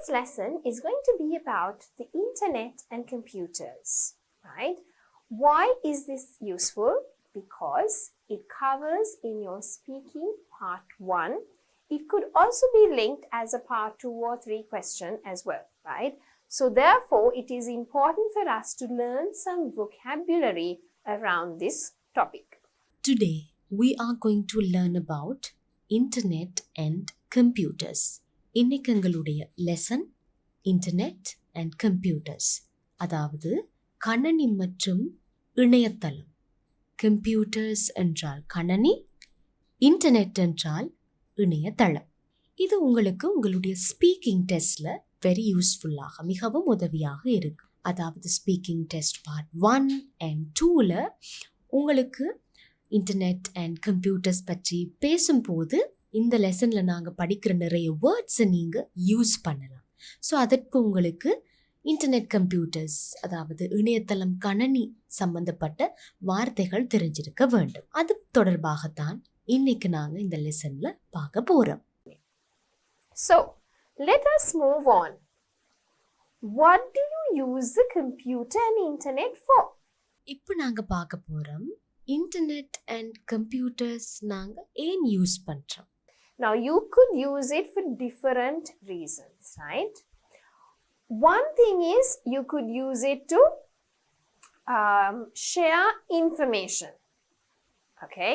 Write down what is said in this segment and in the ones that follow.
Today's lesson is going to be about the internet and computers, right? Why is this useful? Because it covers in your speaking part 1. It could also be linked as a part 2 or 3 question as well, right? So therefore, it is important for us to learn some vocabulary around this topic. Today, we are going to learn about internet and computers. இன்னைக்கு எங்களுடைய lesson internet and computers, அதாவது கணனி மற்றும் இணையதளம். Computers என்றால் கணனி, internet என்றால் இணையதளம். இது உங்களுக்கு உங்களுடைய ஸ்பீக்கிங் டெஸ்ட்ல வெரி யூஸ்ஃபுல்லாக, மிகவும் உதவியாக இருக்கு. அதாவது ஸ்பீக்கிங் டெஸ்ட் பார்ட் 1 and 2ல உங்களுக்கு இன்டர்நெட் அண்ட் கம்ப்யூட்டர்ஸ் பற்றி பேசும்போது இந்த லெசனில் நாங்கள் படிக்கிற நிறைய வேர்ட்ஸை நீங்கள் யூஸ் பண்ணலாம். ஸோ அதற்கு உங்களுக்கு இன்டர்நெட் கம்ப்யூட்டர்ஸ், அதாவது இணையதளம் கணனி சம்பந்தப்பட்ட வார்த்தைகள் தெரிஞ்சிருக்க வேண்டும். அது தொடர்பாகத்தான் இன்னைக்கு நாங்கள் இந்த லெசனில் பார்க்க போகிறோம். So, let us move on. What do you use the computer and internet for? இப்போ நாங்கள் பார்க்க போகிறோம் இன்டர்நெட் அண்ட் கம்ப்யூட்டர்ஸ் நாங்கள் ஏன் யூஸ் பண்ணுறோம். Now, you could use it for different reasons, right? One thing is you could use it to share information, okay?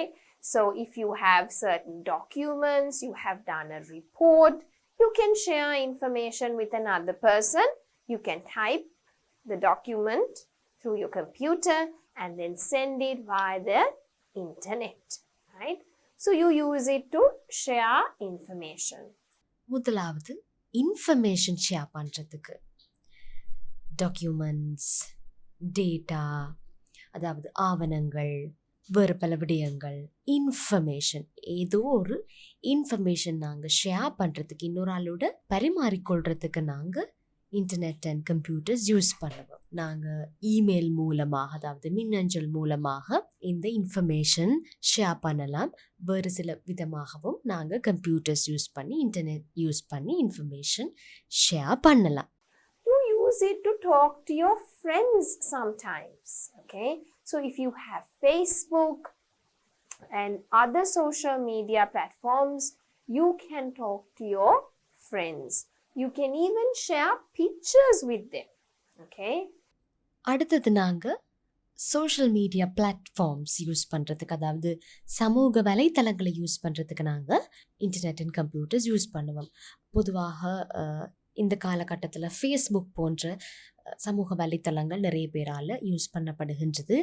So, if you have certain documents, you have done a report, you can share information with another person. You can type the document through your computer and then send it via the internet, right? So you use it to share information. முதலாவது information share பண்ணுறதுக்கு documents, data, அதாவது ஆவணங்கள், வேறு பல விடயங்கள், information, ஏதோ ஒரு information நாங்கள் ஷேர் பண்ணுறதுக்கு, இன்னொரு ஆளோட பரிமாறிக்கொள்கிறதுக்கு நாங்கள் இன்டர்நெட் அண்ட் கம்ப்யூட்டர்ஸ் யூஸ் பண்ணுவோம். நாங்கள் இமெயில் மூலமாக, அதாவது மின்னஞ்சல் மூலமாக இந்த இன்ஃபர்மேஷன் ஷேர் பண்ணலாம். வேறு சில விதமாகவும் நாங்கள் கம்ப்யூட்டர்ஸ் யூஸ் பண்ணி, இன்டர்நெட் யூஸ் பண்ணி இன்ஃபர்மேஷன் ஷேர் பண்ணலாம். You use it to talk to your friends sometimes, okay? So if you have Facebook and other social media platforms, you can talk to your friends. You can even share pictures with them, okay? அடுத்தது நாங்கள் social media platforms use பண்ணுறதுக்கு, அதாவது சமூக வலைத்தளங்களை use பண்ணுறதுக்கு நாங்கள் internet and computers use பண்ணுவோம். பொதுவாக இந்த காலகட்டத்தில் ஃபேஸ்புக் போன்ற சமூக வலைத்தளங்கள் நிறைய பேரால் யூஸ் பண்ணப்படுகின்றது.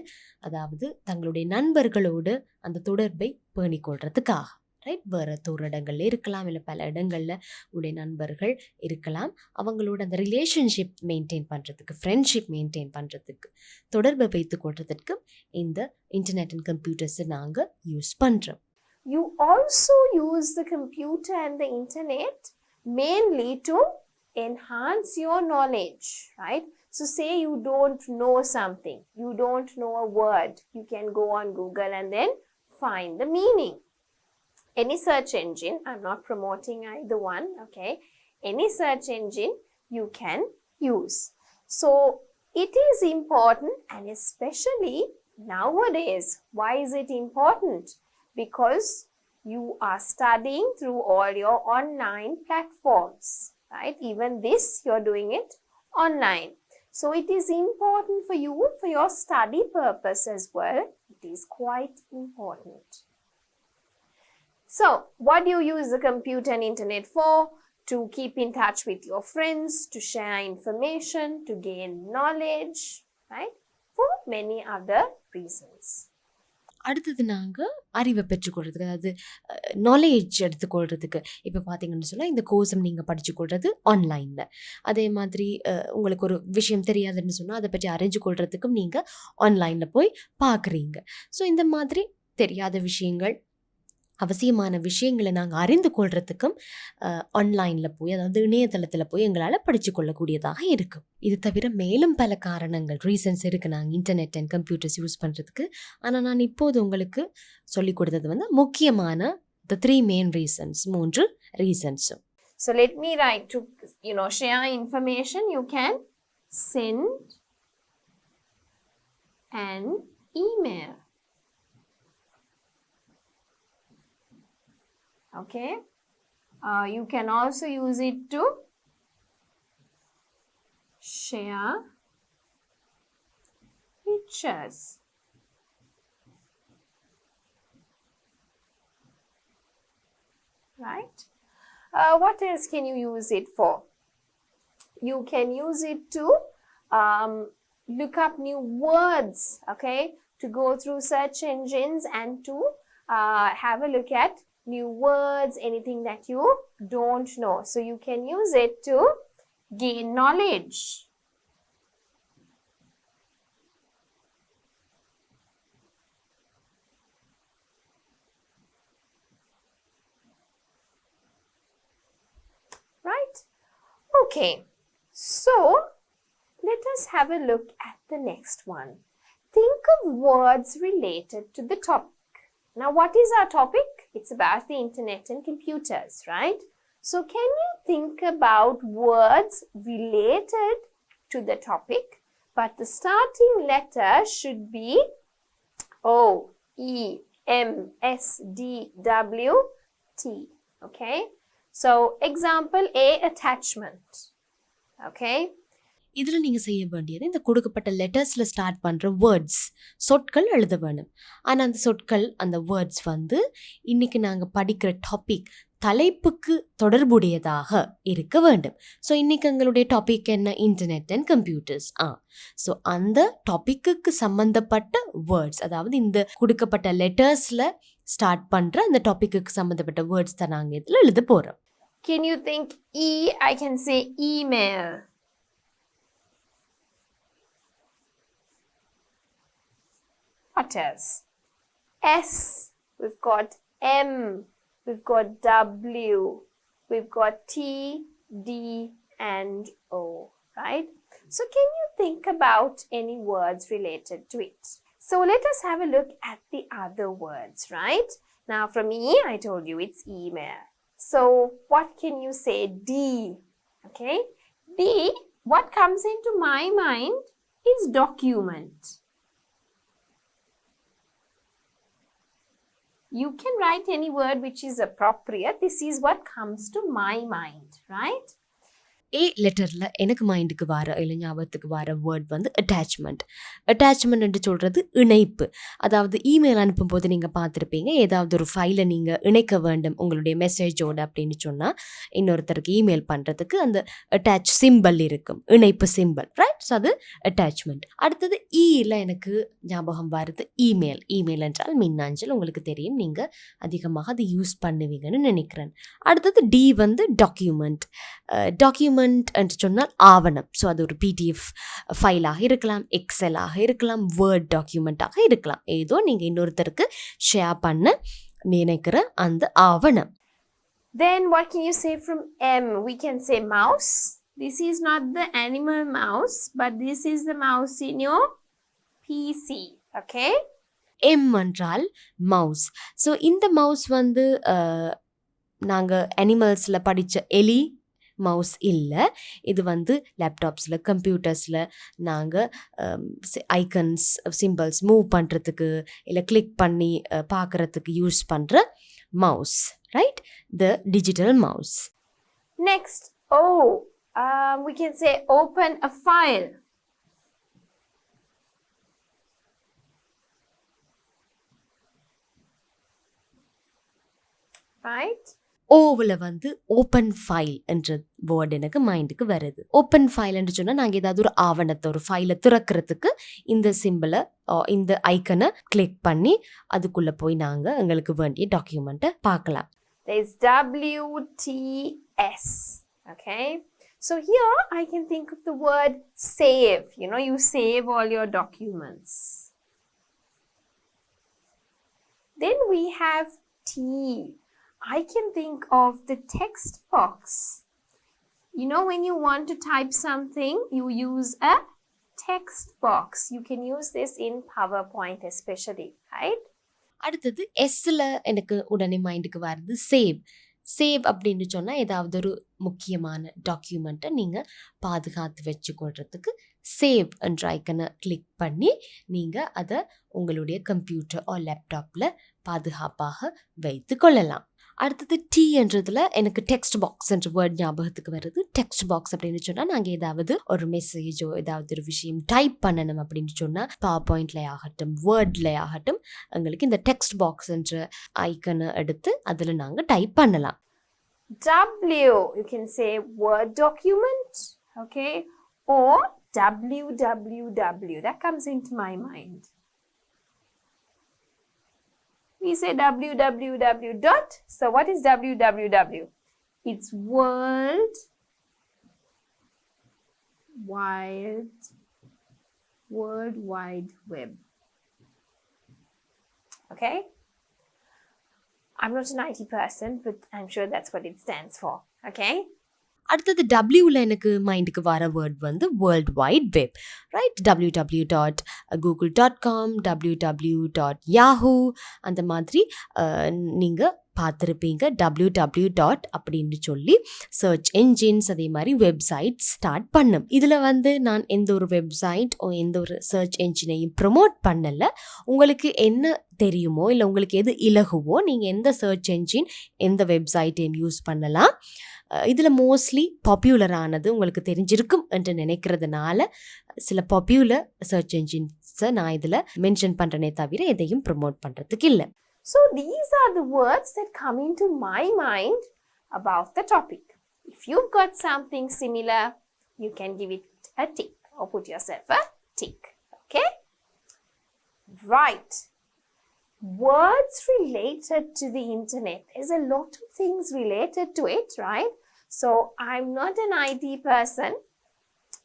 அதாவது தங்களுடைய நண்பர்களோடு அந்த தொடர்பை பேணிக்கொள்றதுக்காக, ரைட்? வேறு தூர இடங்கள்ல இருக்கலாம், இல்லை பல இடங்களில் உடைய நண்பர்கள் இருக்கலாம். அவங்களோட அந்த ரிலேஷன்ஷிப் மெயின்டைன் பண்ணுறதுக்கு, ஃப்ரெண்ட்ஷிப் மெயின்டைன் பண்ணுறதுக்கு, தொடர்பை வைத்துக் கொள்றதுக்கு இந்த இன்டர்நெட் அண்ட் கம்ப்யூட்டர்ஸை நாங்கள் யூஸ் பண்ணுறோம். You also use the computer and the internet mainly to enhance your knowledge, right? So say you don't know something, you don't know a word, you can go on Google and then find the meaning. Any search engine, I'm not promoting either one, okay? Any search engine you can use. So it is important, and especially nowadays. Why is it important? Because you are studying through all your online platforms, right? Even this, you're doing it online. So it is important for you, for your study purpose as well. It is quite important. So, what do you use the computer and internet for? To keep in touch with your friends, to share information, to gain knowledge, right? For many other reasons. அடுத்தது நாங்கள் அறிவை பெற்றுக்கொள்றதுக்கு, அதாவது knowledge எடுத்துக்கொள்றதுக்கு. இப்போ பார்த்தீங்கன்னு சொன்னால் இந்த கோர்ஸை நீங்கள் படிச்சுக்கொள்றது ஆன்லைனில். அதே மாதிரி உங்களுக்கு ஒரு விஷயம் தெரியாதுன்னு சொன்னால் அதை பற்றி அறிஞ்சு கொள்றதுக்கும் நீங்கள் ஆன்லைனில் போய் பார்க்குறீங்க. ஸோ இந்த மாதிரி தெரியாத விஷயங்கள், அவசியமான விஷயங்களை நாங்கள் அறிந்து கொள்றதுக்கும் ஆன்லைனில் போய், அதாவது இணையதளத்தில் போய் எங்களால் படித்து கொள்ளக்கூடியதாக இருக்கும். இது தவிர மேலும் பல காரணங்கள், ரீசன்ஸ் இருக்குது நாங்கள் இன்டர்நெட் அண்ட் கம்ப்யூட்டர்ஸ் யூஸ் பண்ணுறதுக்கு. ஆனால் நான் இப்போது உங்களுக்கு சொல்லிக் கொடுத்தது முக்கியமான the 3 main reasons, 3 reasons. So let me write to, share information. You can send an email. Okay. You can also use it to share pictures. Right? What else can you use it for? You can use it to look up new words, okay? To go through search engines and to have a look at new words, anything that you don't know. So you can use it to gain knowledge. Right? Okay. So let us have a look at the next one. Think of words related to the topic. Now, what is our topic? It's about the internet and computers, right? So can you think about words related to the topic, but the starting letter should be O, E, M, S, D, W, T, okay? So example A, attachment, okay? இதில் நீங்கள் செய்ய வேண்டியது இந்த கொடுக்கப்பட்ட லெட்டர்ஸில் start பண்ணுற words சொற்கள் எழுத வேணும். ஆனால் அந்த சொற்கள் அந்த வேர்ட்ஸ் வந்து இன்றைக்கி நாங்கள் படிக்கிற டாபிக் தலைப்புக்கு தொடர்புடையதாக இருக்க வேண்டும். ஸோ இன்றைக்கி எங்களுடைய டாபிக் என்ன? Internet and computers. ஸோ அந்த டாப்பிக்கு சம்மந்தப்பட்ட வேர்ட்ஸ், அதாவது இந்த கொடுக்கப்பட்ட லெட்டர்ஸில் ஸ்டார்ட் பண்ணுற அந்த டாப்பிக்கு சம்மந்தப்பட்ட வேர்ட்ஸ் தான் நாங்கள் இதில் எழுத போகிறோம். Can you think E? I can say email. What else? S, we've got M, we've got W, we've got T, D, and O, right? So can you think about any words related to it? So let us have a look at the other words, right? Now from E, I told you it's email. So what can you say? D, okay? D, what comes into my mind is document. You can write any word which is appropriate. This is what comes to my mind, right? ஏ லெட்டரில் எனக்கு மைண்டுக்கு வர இல்லை ஞாபகத்துக்கு வர word வந்து attachment. Attachment என்று சொல்கிறது இணைப்பு. அதாவது இமெயில் அனுப்பும்போது நீங்கள் பார்த்துருப்பீங்க, ஏதாவது ஒரு ஃபைலை நீங்கள் இணைக்க வேண்டும் உங்களுடைய மெசேஜோடு அப்படின்னு சொன்னால் இன்னொருத்தருக்கு இமெயில் பண்ணுறதுக்கு அந்த அட்டாச் சிம்பிள் இருக்கும், இணைப்பு சிம்பிள், ரைட்? ஸோ அது அட்டாச்மெண்ட். அடுத்தது ஈயில் எனக்கு ஞாபகம் வருது இமெயில். இமெயில் என்றால் மின்னஞ்சல், உங்களுக்கு தெரியும், நீங்கள் அதிகமாக அதை யூஸ் பண்ணுவீங்கன்னு நினைக்கிறேன். அடுத்தது டி வந்து டாக்குமெண்ட். டாக்குமெண்ட் என்று சொன்னால் ஆவணம். ஸோ அது ஒரு பிடிஎஃப் ஃபைலாக இருக்கலாம், எக்ஸலாக இருக்கலாம், வேர்ட் டாக்குமெண்ட்டாக இருக்கலாம், ஏதோ நீங்கள் இன்னொருத்தருக்கு ஷேர் பண்ண நினைக்கிற அந்த ஆவணம். Then what can you say from M? We can say mouse. This is not the animal mouse, but this is the mouse in your PC, okay? M என்றால் மவுஸ். ஸோ இந்த மவுஸ் வந்து நாங்கள் அனிமல்ஸில் படித்த எலி மவுஸ் இல்லை. இது வந்து லேப்டாப்ஸில், கம்ப்யூட்டர்ஸில் நாங்கள் ஐக்கன்ஸ், சிம்பிள்ஸ் மூவ் பண்ணுறதுக்கு இல்லை கிளிக் பண்ணி பார்க்குறதுக்கு யூஸ் பண்ணுற mouse, right? The digital mouse. Next, O. We can say open a file. Right? ஓவில் வந்து ஓப்பன் ஃபைல் என்ற வேர்டு எனக்கு மைண்டுக்கு வருது. ஓப்பன் ஃபைல் என்று சொன்னால் நாங்கள் ஏதாவது ஒரு ஆவணத்தை, ஒரு ஃபைலை திறக்கிறதுக்கு இந்த சிம்பிளை, இந்த ஐக்கனை கிளிக் பண்ணி அதுக்குள்ளே போய் நாங்கள் எங்களுக்கு வேண்டிய டாக்குமெண்ட்டை பார்க்கலாம். There's WTS, okay? So here I can think of the word save. You save all your documents. Then we have T. I can think of the text box. When you want to type something, you use a text box. You can use this in PowerPoint especially, right? அடுத்தது எஸ்ஸில் எனக்கு உடனே மைண்டுக்கு வருது save. Save அப்படின்னு சொன்னால் ஏதாவது ஒரு முக்கியமான டாக்குமெண்ட்டை நீங்கள் பாதுகாத்து வச்சுக்கொள்றதுக்கு சேவ் என்ற ஐக்கனை கிளிக் பண்ணி நீங்கள் அதை உங்களுடைய கம்ப்யூட்டர் ஓ லேப்டாப்பில் பாதுகாப்பாக வைத்து கொள்ளலாம். அடுத்தது டி என்றதில் எனக்கு டெக்ஸ்ட் பாக்ஸ் என்ற வேர்ட் ஞாபகத்துக்கு வருது. டெக்ஸ்ட் பாக்ஸ் அப்படின்னு சொன்னால் நாங்கள் ஏதாவது ஒரு மெசேஜோ ஏதாவது ஒரு விஷயம் டைப் பண்ணணும் அப்படின்னு சொன்னால் பவர் பாயிண்ட்ல ஆகட்டும் வேர்ட்ல ஆகட்டும் எங்களுக்கு இந்த டெக்ஸ்ட் பாக்ஸ் என்ற ஐக்கனை எடுத்து அதில் நாங்கள் டைப் பண்ணலாம். W, you can say Word document, okay, or www. That comes into my mind. We say www dot. So what is www? It's World Wide Web. Okay? I'm not an IT person, but I'm sure that's what it stands for. Okay? அடுத்தது டபிள்யூவில் எனக்கு மைண்டுக்கு வர word வந்து world wide web, right? www.google.com, www.yahoo அந்த மாதிரி நீங்கள் பார்த்துருப்பீங்க. www. அப்படின்னு சொல்லி சர்ச் என்ஜின்ஸ் அதே மாதிரி வெப்சைட் ஸ்டார்ட் பண்ணும். இதில் வந்து நான் எந்த ஒரு வெப்சைட் எந்த ஒரு சர்ச் என்ஜினையும் ப்ரொமோட் பண்ணலை. உங்களுக்கு என்ன தெரியுமோ இல்லை உங்களுக்கு எது இலகுவோ நீங்கள் எந்த சர்ச் என்ஜின் எந்த வெப்சைட்டையும் யூஸ் பண்ணலாம். இதில் மோஸ்ட்லி பாப்புலரானது உங்களுக்கு தெரிஞ்சிருக்கும் என்று நினைக்கிறதுனால சில பாப்புலர் சர்ச் என்ஜின்ஸை நான் இதில் மென்ஷன் பண்ணுறேனே தவிர எதையும் ப்ரொமோட் பண்ணுறதுக்கு இல்லை. So these are the words that come into my mind about the topic. If you've got something similar, you can give it a tick or put yourself a tick. Okay? Right. Words related to the internet. There's a lot of things related to it, right? So I'm not an IT person,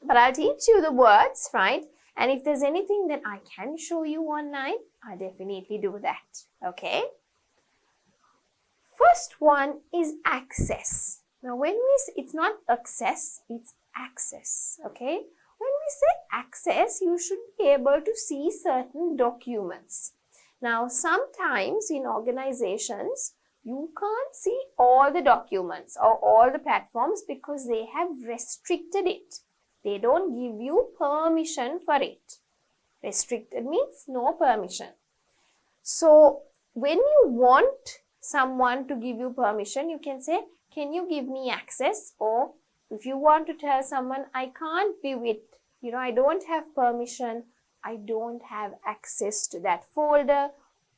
but I'll teach you the words, right? And if there's anything that I can show you online, I'll definitely do that. Okay? First one is access. Now when we say, it's not access, it's access. Okay? When we say access, you should be able to see certain documents. Now sometimes in organizations, you can't see all the documents or all the platforms because they have restricted it. They don't give you permission for it. Restricted means no permission. So when you want someone to give you permission, you can say, can you give me access? Or if you want to tell someone, I can't view it, I don't have permission, I don't have access to that folder,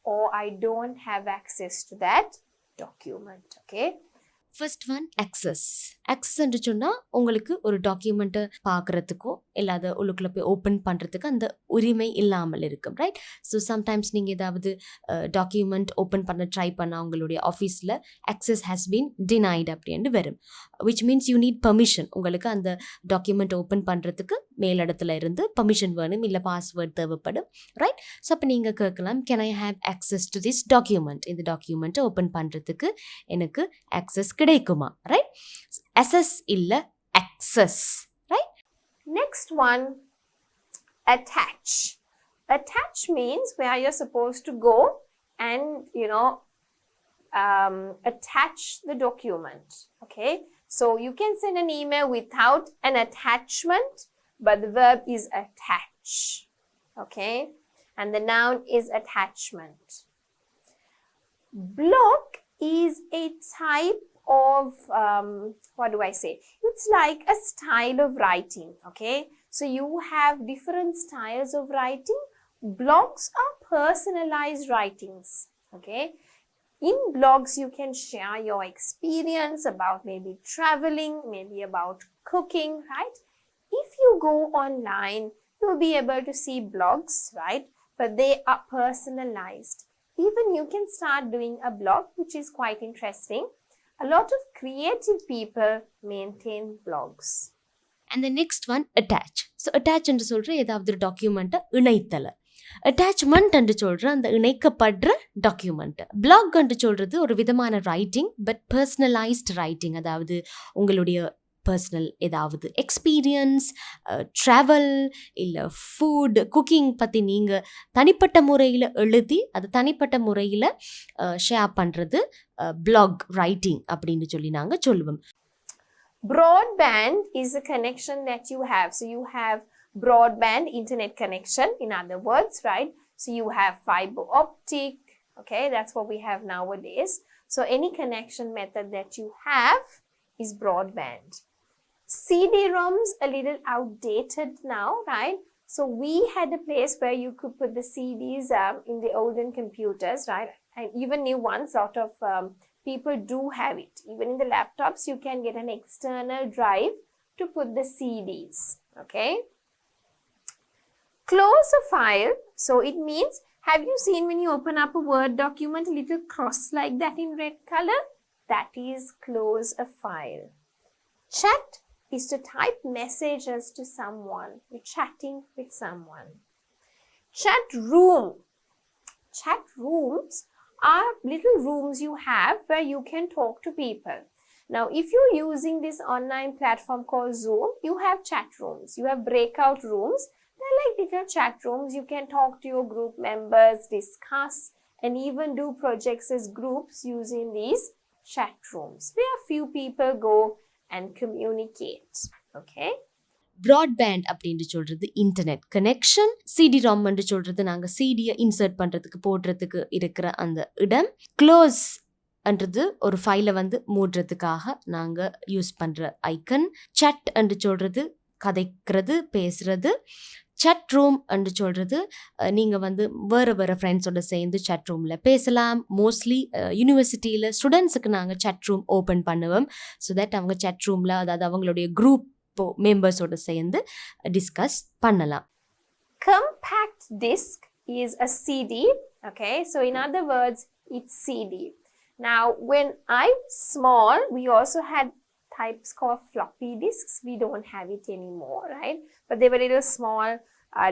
or I don't have access to that document. Okay? First one access என்று சொன்னால் உங்களுக்கு ஒரு டாக்குமெண்ட்டை பார்க்குறதுக்கோ இல்லை அதை உள்ளுக்குள்ளே போய் open பண்ணுறதுக்கு அந்த உரிமை இல்லாமல் இருக்கும், ரைட்? ஸோ சம்டைம்ஸ் நீங்கள் ஏதாவது டாக்குமெண்ட் ஓப்பன் பண்ண ட்ரை பண்ணால் உங்களுடைய ஆஃபீஸில் access has been denied அப்படின்னு வரும். which means you need permission. உங்களுக்கு அந்த டாக்குமெண்ட் ஓப்பன் பண்ணுறதுக்கு மேலிடத்துல இருந்து பர்மிஷன் வேணும், இல்லை பாஸ்வேர்ட் தேவைப்படும், ரைட்? ஸோ அப்போ நீங்கள் கேட்கலாம், can I have access to this document? இந்த டாக்குமெண்ட்டை ஓப்பன் பண்ணுறதுக்கு எனக்கு access கிடைக்குமா, ரைட்? access இல்ல access, right? Next one, attach. Attach means where you're supposed to go and attach the document. Okay, so you can send an email without an attachment, but the verb is attach. Okay, and the noun is attachment. Block is a type of what do I say? It's like a style of writing. Okay, so you have different styles of writing. Blogs are personalized writings. Okay, in blogs you can share your experience about maybe traveling, maybe about cooking, right? If you go online, you'll be able to see blogs, right? But they are personalized. Even you can start doing a blog, which is quite interesting. A lot of creative people maintain blogs. And the next one, attach. So attach என்று சொல்கிற ஏதாவது ஒரு டாக்குமெண்ட்டை இணைத்தலை. Attachment என்று சொல்கிற அந்த இணைக்கப்படுற document. Black என்று சொல்கிறது ஒரு விதமான ரைட்டிங், பட் பர்சனலைஸ்ட் ரைட்டிங். அதாவது உங்களுடைய பர்சனல் ஏதாவது எக்ஸ்பீரியன்ஸ், ட்ராவல் இல்லை ஃபுட், குக்கிங் பற்றி நீங்கள் தனிப்பட்ட முறையில் எழுதி அது தனிப்பட்ட முறையில் ஷேர் பண்ணுறது பிளாக் ரைட்டிங் அப்படின்னு சொல்லி நாங்கள் சொல்லுவோம். Broadband is a connection that you have. So you have broadband internet connection, in other words, right? So you have fiber optic, okay? That's what we have nowadays. So any connection method that you have is broadband. CD-ROMs a little outdated now, right? So we had a place where you could put the CDs in the olden computers, right? And even new ones, sort of people do have it. Even in the laptops, you can get an external drive to put the CDs, okay? Close a file. So it means, have you seen when you open up a Word document, a little cross like that in red color? That is close a file. Chat is to type messages to someone. You're chatting with someone. Chat room. Chat rooms are little rooms you have where you can talk to people. Now, if you're using this online platform called Zoom, you have chat rooms. You have breakout rooms. They're like little chat rooms. You can talk to your group members, discuss, and even do projects as groups using these chat rooms, where few people go and communicate, okay? Broadband அப்படின்னு சொல்கிறது internet connection. CD-ROM என்று சொல்கிறது நாங்கள் சிடியை insert பண்ணுறதுக்கு போடுறதுக்கு இருக்கிற அந்த இடம். க்ளோஸ் என்றது ஒரு ஃபைலை வந்து மூடுறதுக்காக நாங்கள் யூஸ் பண்ணுற ஐக்கன். சட் என்று சொல்கிறது கதைக்கிறது, பேசுகிறது. சட் ரூம் என்று சொல்கிறது நீங்கள் வந்து வேறு ஃப்ரெண்ட்ஸோட சேர்ந்து சட் ரூமில் பேசலாம். மோஸ்ட்லி யூனிவர்சிட்டியில் ஸ்டூடெண்ட்ஸுக்கு நாங்கள் சட் ரூம் ஓப்பன் பண்ணுவோம். ஸோ தட் அவங்க சட் ரூமில், அதாவது அவங்களுடைய குரூப் மெம்பர்ஸோட சேர்ந்து டிஸ்கஸ் பண்ணலாம். Compact disc is a CD, okay? So in other words, it's CD. Now, when I was small, we also had types called floppy disks. We don't have it anymore, right? But they were little small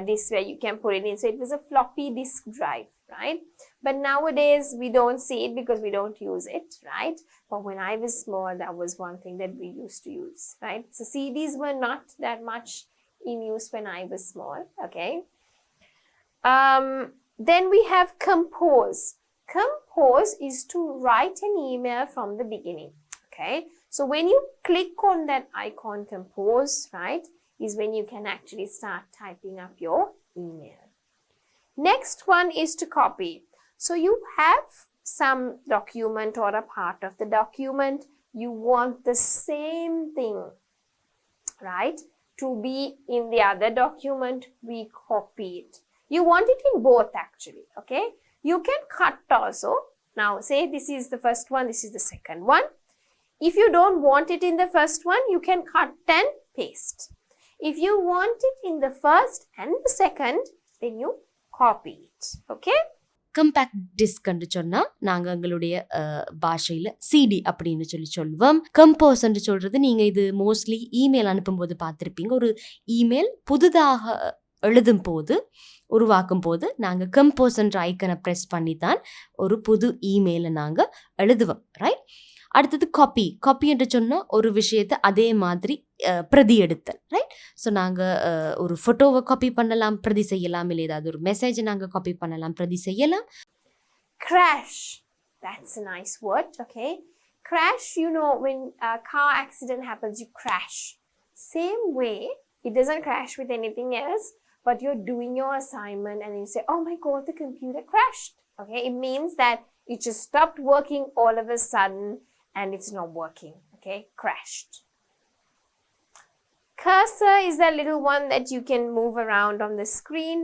disks where you can put it in. So it was a floppy disk drive, right? But nowadays, we don't see it because we don't use it, right? But when I was small, that was one thing that we used to use, right? So CDs were not that much in use when I was small, okay? Then we have compose. Compose is to write an email from the beginning, okay? So when you click on that icon compose, right, is when you can actually start typing up your email. Next one is to copy. So you have some document or a part of the document, you want the same thing, right, to be in the other document, we copy it. You want it in both actually, okay? You can cut also. Now say this is the first one, this is the second one. If you don't want it in the first one, you can cut and paste. If you want it in the first and the second, then you copy it, okay? Compact டிஸ்க்ன்னு சொன்னால் நாங்கள் எங்களுடைய பாஷையில் CD அப்படின்னு சொல்லுவோம். கம்போஸ்ன்னு சொல்கிறது, நீங்கள் இது மோஸ்ட்லி இமெயில் அனுப்பும்போது பார்த்துருப்பீங்க. ஒரு இமெயில் புதுதாக எழுதும் போது, உருவாக்கும் போது நாங்கள் கம்போஸ்ன்ற ஐக்கனை ப்ரெஸ் பண்ணி தான் ஒரு புது இமெயிலை நாங்கள் எழுதுவோம், ரைட்? அடுத்தது காப்பி என்று சொன்னால் ஒரு விஷயத்தை அதே மாதிரி பிரதி எடுத்தல், ரைட்? ஸோ நாங்கள் ஒரு ஃபோட்டோவை காப்பி பண்ணலாம், பிரதி செய்யலாம். இல்லை ஏதாவது ஒரு மெசேஜை நாங்கள் காப்பி பண்ணலாம், பிரதி செய்யலாம். Crash, that's a nice word, okay? Crash, you know, when a car accident happens, you crash. Same way, it doesn't crash with anything else, but you're doing your assignment and you say, oh my God, the computer crashed, okay? It means that it just stopped working all of a sudden and it's not working, okay? Crashed. Cursor is that little one that you can move around on the screen.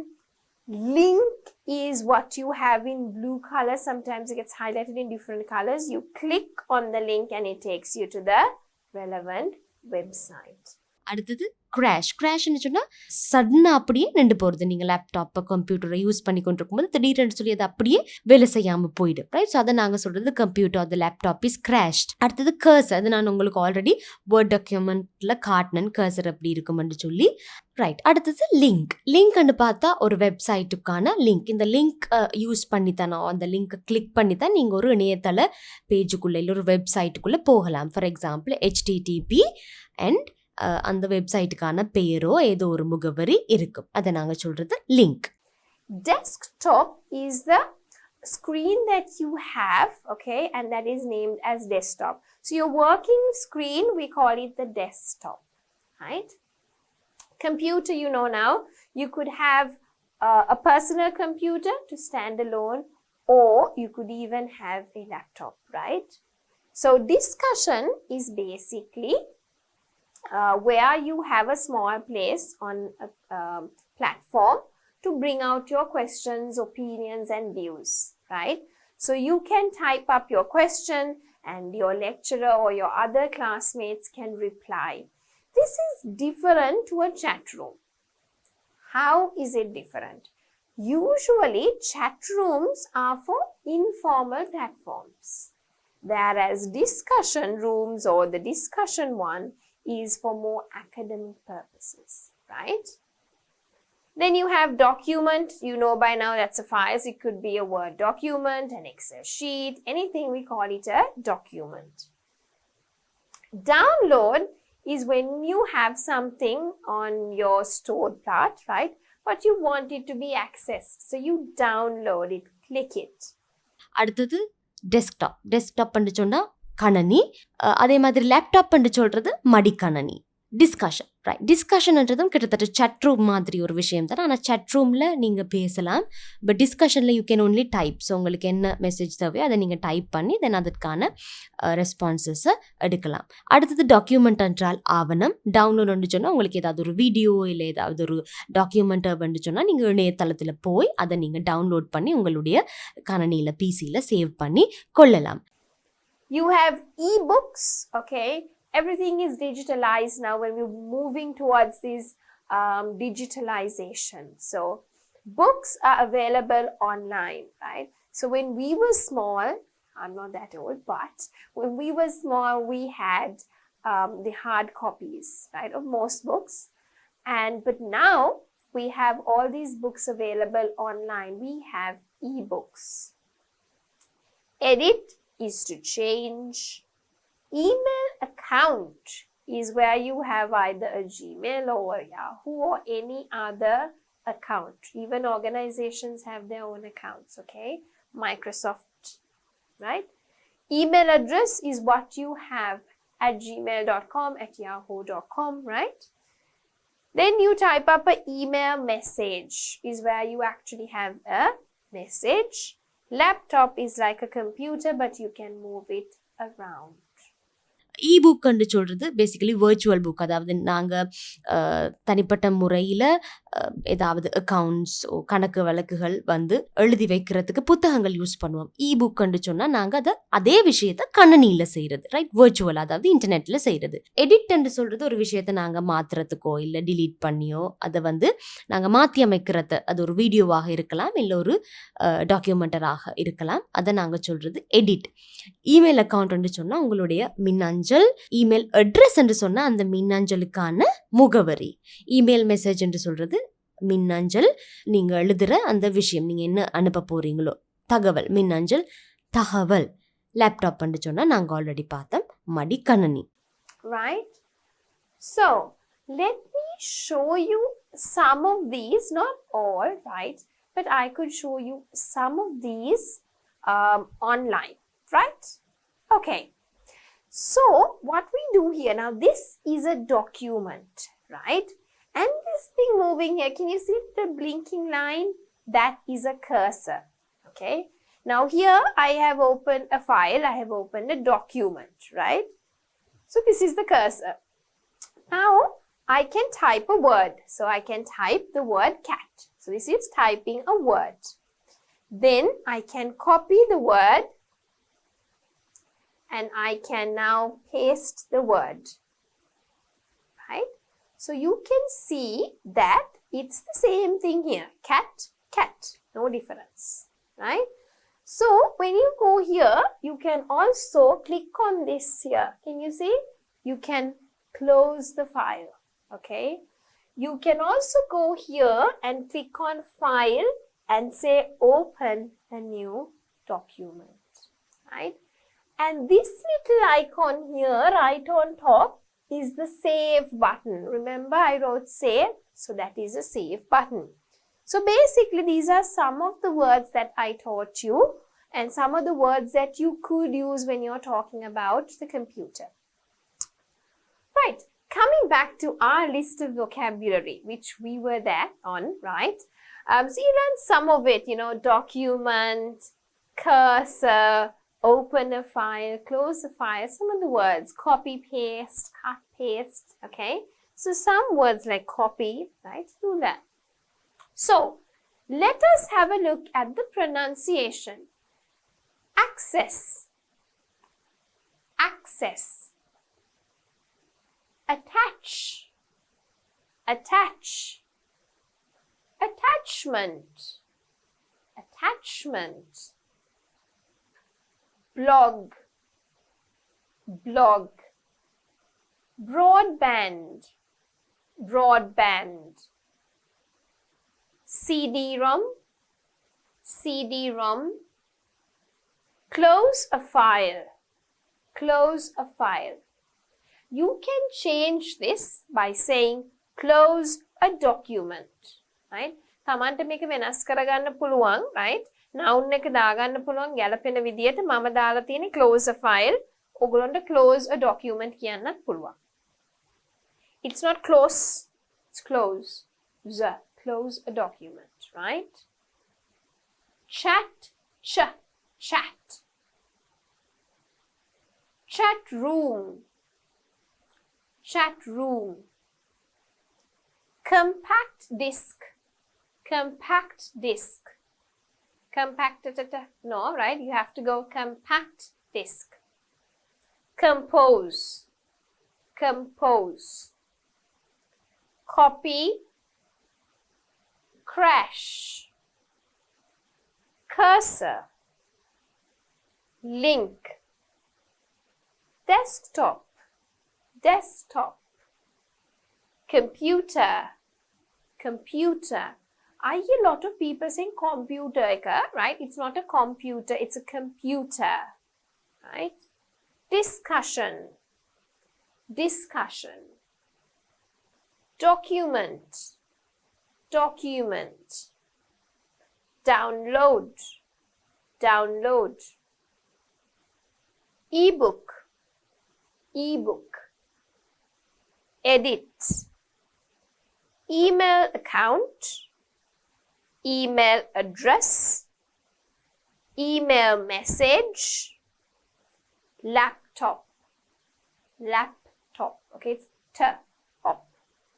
Link is what you have in blue color. Sometimes it gets highlighted in different colors. You click on the link and it takes you to the relevant website. அடுத்தது கிராஷ்னு சொன்னால் சடனாக அப்படியே நின்று போகிறது. நீங்கள் லேப்டாப்பை கம்ப்யூட்டரை use பண்ணி கொண்டு இருக்கும்போது திடீர்னு சொல்லி அது அப்படியே வேலை செய்யாமல் போயிடும், ரைட்? ஸோ அதை நாங்கள் சொல்கிறது கம்ப்யூட்டர் அந்த லேப்டாப் இஸ் கிராஷ்ட். அடுத்தது கர்சர், அது நான் உங்களுக்கு ஆல்ரெடி வேர்ட் டாக்குமெண்ட்டில் காட்டினேன் கர்சர் எப்படி இருக்குமென்று சொல்லி, ரைட்? அடுத்தது லிங்க்னு பார்த்தா ஒரு வெப்சைட்டுக்கான லிங்க். இந்த லிங்க் யூஸ் பண்ணி தானோ அந்த லிங்க்கை கிளிக் பண்ணி தான் நீங்கள் ஒரு இணையதள பேஜுக்குள்ளே இல்லை ஒரு வெப்சைட்டுக்குள்ளே போகலாம். ஃபார் எக்ஸாம்பிள் HTTP அண்ட் அந்த வெப்சைட்டுக்கான பெயரோ ஏதோ ஒரு முகவரி இருக்கும், அதை நாங்கள் சொல்கிறது link. Desktop is the screen that you have, okay, and that is named as desktop. So your working screen, we call it the desktop, right? Computer, you know now, you could have a personal computer to stand alone, or you could even have a laptop, right? So discussion is basically where you have a small place on a platform to bring out your questions, opinions and views, right? So you can type up your question and your lecturer or your other classmates can reply. This is different to a chat room. How is it different? Usually chat rooms are for informal platforms, whereas discussion rooms or the discussion one is for more academic purposes, right? Then you have document. You know by now that's a file. It could be a Word document, an Excel sheet, anything, we call it a document. Download is when you have something on your stored part, right? But you want it to be accessed. So you download it, click it. அடுத்தது டெஸ்க்டாப்னு சொன்னால் கணனி, அதே மாதிரி லேப்டாப்னு சொல்கிறது மடிக்கணனி. Discussion, right? டிஸ்கஷன்ன்றதும் கிட்டத்தட்ட சட் room மாதிரி ஒரு விஷயம் தான். ஆனால் சட் ரூமில் நீங்கள் பேசலாம், பட் டிஸ்கஷனில் you can only type. So உங்களுக்கு என்ன மெசேஜ் தேவையோ அதை நீங்கள் டைப் பண்ணி தென் அதற்கான ரெஸ்பான்சஸை எடுக்கலாம். அடுத்தது டாக்குமெண்ட் என்றால் ஆவணம். டவுன்லோடுன்னு சொன்னால் உங்களுக்கு ஏதாவது ஒரு வீடியோ இல்லை ஏதாவது ஒரு டாக்குமெண்ட் அப்படின்னு சொன்னால் நீங்கள் இணையதளத்தில் போய் அதை நீங்கள் டவுன்லோட் பண்ணி உங்களுடைய கணனியில் பிசியில் சேவ் பண்ணி கொள்ளலாம். You have e-books, okay? Everything is digitalized now when we're moving towards this digitalization. So books are available online, right? So when we were small, I'm not that old, but when we were small, we had the hard copies, right, of most books. But now we have all these books available online. We have e-books. Edit is to change. Email account is where you have either a Gmail or a Yahoo or any other account. Even organizations have their own accounts, okay? Microsoft, right? Email address is what you have at gmail.com, at yahoo.com, right? Then you type up an email message is where you actually have a message. Laptop is like a computer, but you can move it around. இபுக்குன்னு சொல்கிறது basically virtual book. அதாவது நாங்கள் தனிப்பட்ட முறையில் ஏதாவது accounts கணக்கு வழக்குகள் வந்து எழுதி வைக்கிறதுக்கு புத்தகங்கள் யூஸ் பண்ணுவோம். இபுக்குன்னு சொன்னால் நாங்கள் அதே விஷயத்தை கணனியில் செய்கிறது, ரைட்? வர்ச்சுவல், அதாவது இன்டர்நெட்டில் செய்கிறது. எடிட்ன்னு சொல்கிறது ஒரு விஷயத்தை நாங்கள் மாற்றுறதுக்கோ இல்லை டிலீட் பண்ணியோ அதை வந்து நாங்கள் மாற்றி அமைக்கிறது. அது ஒரு வீடியோவாக இருக்கலாம் இல்லை ஒரு டாக்குமெண்டராக இருக்கலாம். அதை நாங்கள் சொல்கிறது எடிட். இமெயில் அக்கௌண்ட்னு சொன்னால் உங்களுடைய மின்னஞ்சல், இமெயில் அட்ரஸ் என்று சொன்னால் அந்த மின்னஞ்சலுக்கான முகவரி. இமெயில் மெசேஜ் என்று சொல்கிறது மின்னஞ்சல், நீங்கள் எழுதுகிற அந்த விஷயம், நீங்கள் என்ன அனுப்ப போகிறீங்களோ தகவல், மின்னஞ்சல் தகவல். லேப்டாப் என்று சொன்னால் நாங்கள் ஆல்ரெடி பார்த்தோம் மடிக்கணனி, right? So let me show you some of these, not all, right? But I could show you some of these online, right? Okay. So what we do here now, this is a document, right? And this thing moving here, can you see the blinking line? That is a cursor, okay? Now here I have opened a file, I have opened a document, right? So this is the cursor. Now I can type a word. So I can type the word cat. So this is typing a word. Then I can copy the word and I can now paste the word, right? So you can see that it's the same thing here. Cat, cat. No difference, right? So when you go here, you can also click on this here. Can you see? You can close the file, okay? You can also go here and click on file and say open a new document, right? And this little icon here right on top is the save button. Remember I wrote save, so that is a save button. So basically these are some of the words that I taught you and some of the words that you could use when you're talking about the computer. Right, coming back to our list of vocabulary, which we were there on, right? So you learned some of it, document, cursor, open a file, close a file, some of the words, copy, paste, cut, paste, okay? So some words like copy, right, do that. So let us have a look at the pronunciation. Access, access. Attach, attach. Attachment, attachment. Blog, blog. Broadband, broadband. CD-ROM, CD-ROM. Close a file, close a file. You can change this by saying close a document, right? තමන්ට මේක වෙනස් කරගන්න පුළුවන්, right? noun එක දාගන්න පුළුවන් ගැලපෙන විදියට මම දාලා තියෙන්නේ close a file. ඔයගොල්ලන්ට close a document කියන්නත් පුළුවන්. It's not close, it's close. Close a document, right? Chat, chat. Chat room, chat room. Compact disc, compact disc. Compact, no, right? You have to go compact disc. Compose, compose. Copy, crash. Cursor, link. Desktop, desktop. Computer, computer. I hear a lot of people saying computer, right? It's not a computer, it's a computer, right? Discussion, discussion. Document, document. Download, download. Ebook, ebook. Edit. Email account, email address, email message, laptop, laptop. Okay, it's top,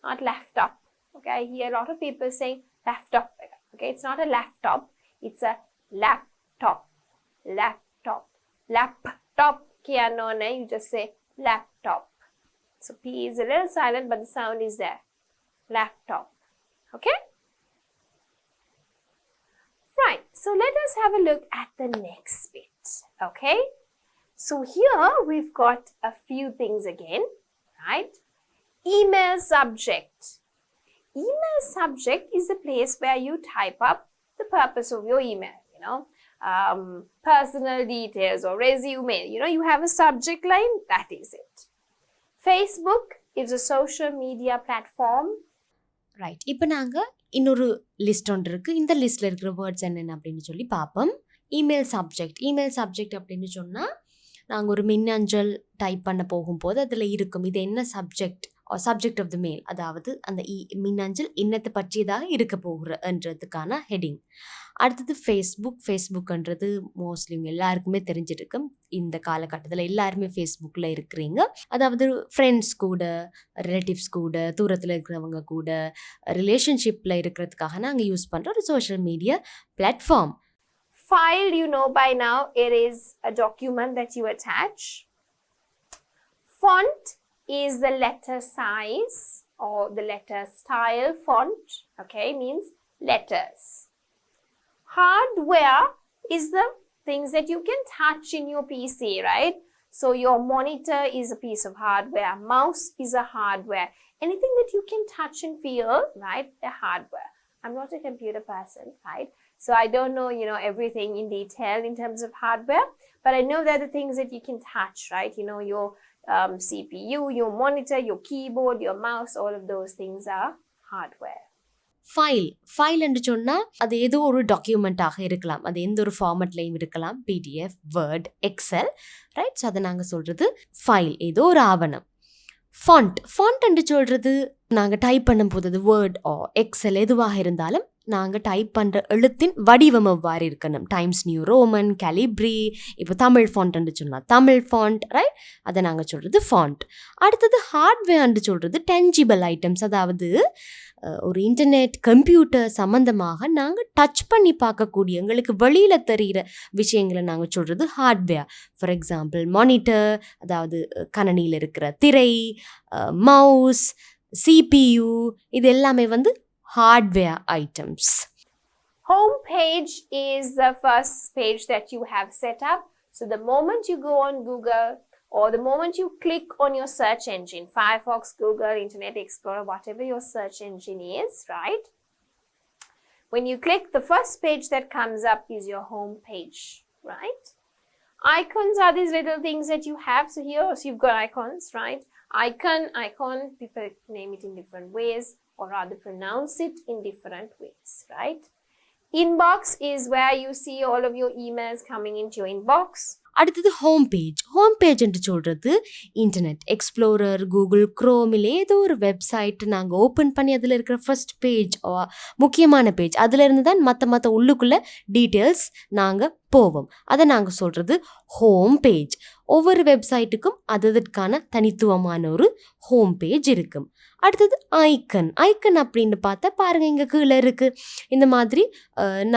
not laptop. Okay, I hear a lot of people saying laptop. Okay, it's not a laptop, it's a laptop, laptop, laptop. You just say laptop. So P is a little silent, but the sound is there. Laptop. Okay? Right. So let us have a look at the next bit. Okay? So here we've got a few things again. Right? Email subject. Email subject is the place where you type up the purpose of your email. Personal details or resume. You have a subject line. That is it. Facebook is a social media platform. Right. இப்போ நாங்கள் இன்னொரு list ஒன்று இருக்குது. இந்த லிஸ்ட்டில் இருக்கிற words என்னென்ன அப்படின்னு சொல்லி பார்ப்போம். இமெயில் சப்ஜெக்ட் அப்படின்னு சொன்னால் நாங்கள் ஒரு மின்னஞ்சல் டைப் பண்ண போகும்போது அதில் இருக்கும் இது என்ன சப்ஜெக்ட் ஆஃப் த மெயில், அதாவது அந்த மின்னஞ்சல் என்னத்தை பற்றியதாக இருக்க போகிறன்றதுக்கான ஹெட்டிங். அடுத்தது ஃபேஸ்புக்ன்றது மோஸ்ட்லி எல்லாருக்குமே தெரிஞ்சிருக்கும். இந்த காலகட்டத்தில் எல்லாருமே ஃபேஸ்புக்கில் இருக்கிறீங்க. அதாவது ஃப்ரெண்ட்ஸ் கூட, ரிலேட்டிவ்ஸ் கூட, தூரத்தில் இருக்கிறவங்க கூட ரிலேஷன்ஷிப்பில் இருக்கிறதுக்காக நாங்கள் யூஸ் பண்ணுற ஒரு social media platform. File, by now, it is a document that you attach. Font is the letter size or the letter style font, okay, means letters. Hardware is the things that you can touch in your PC, right? So your monitor is a piece of hardware, mouse is a hardware, anything that you can touch and feel, right? A hardware. I'm not a computer person, right? So I don't know, everything in detail in terms of hardware, but I know that the things that you can touch, right? Your CPU, your monitor, your keyboard, your mouse, all of those things are hardware. File என்று சொன்னால் அது ஏதோ ஒரு டாக்குமெண்ட்டாக இருக்கலாம், அது எந்த ஒரு ஃபார்மெட்லையும் இருக்கலாம், PDF, Word, Excel, right? So அதை நாங்கள் சொல்கிறது ஃபைல், ஏதோ ஒரு ஆவணம். ஃபாண்ட் என்று சொல்கிறது நாங்கள் டைப் பண்ணும் போது அது வேர்ட் ஓ எக்ஸல் எதுவாக இருந்தாலும் நாங்கள் டைப் பண்ணுற எழுத்தின் வடிவம் எவ்வாறு இருக்கணும். டைம்ஸ் நியூ ரோமன், கேலிப்ரி, இப்போ தமிழ் ஃபாண்ட் என்று சொன்னால் தமிழ் ஃபாண்ட், ரைட்? அதை நாங்கள் சொல்கிறது ஃபாண்ட். அடுத்தது ஹார்ட்வேர் என்று சொல்கிறது டென்ஜிபிள் ஐட்டம்ஸ், அதாவது ஒரு இன்டர்நெட் கம்ப்யூட்டர் சம்மந்தமாக நாங்கள் டச் பண்ணி பார்க்கக்கூடிய எங்களுக்கு வெளியில் தெரிகிற விஷயங்களை நாங்கள் சொல்கிறது ஹார்ட்வேர். ஃபார் எக்ஸாம்பிள் மானிட்டர், அதாவது கணனியில் இருக்கிற திரை, மவுஸ், CPU, இது எல்லாமே வந்து hardware items. Home page is the first page that you have set up. So the moment you go on Google or the moment you click on your search engine, Firefox, Google, Internet Explorer, whatever your search engine is, right? When you click, the first page that comes up is your home page, right? Icons are these little things that you have. So here also you've got icons, right? Icon, people name it in different ways, or rather pronounce it in different ways, right? Inbox is where you see all of your emails coming into your inbox. அடுத்தது home page என்று சொல்கிறது internet explorer, Google chrome, இல்லை ஏதோ ஒரு website நாங்கள் open பண்ணி அதில் இருக்கிற ஃபர்ஸ்ட் பேஜ், முக்கியமான பேஜ், அதில் இருந்து தான் மற்ற உள்ளுக்குள்ள டீட்டெயில்ஸ் நாங்கள் போவோம். அதை நாங்கள் சொல்கிறது ஹோம் பேஜ். ஒவ்வொரு வெப்சைட்டுக்கும் அதற்கான தனித்துவமான ஒரு ஹோம் பேஜ் இருக்கும். அடுத்தது ஐக்கன் அப்படின்னு பார்த்தா பாருங்கள், இங்கே கீழே இருக்குது. இந்த மாதிரி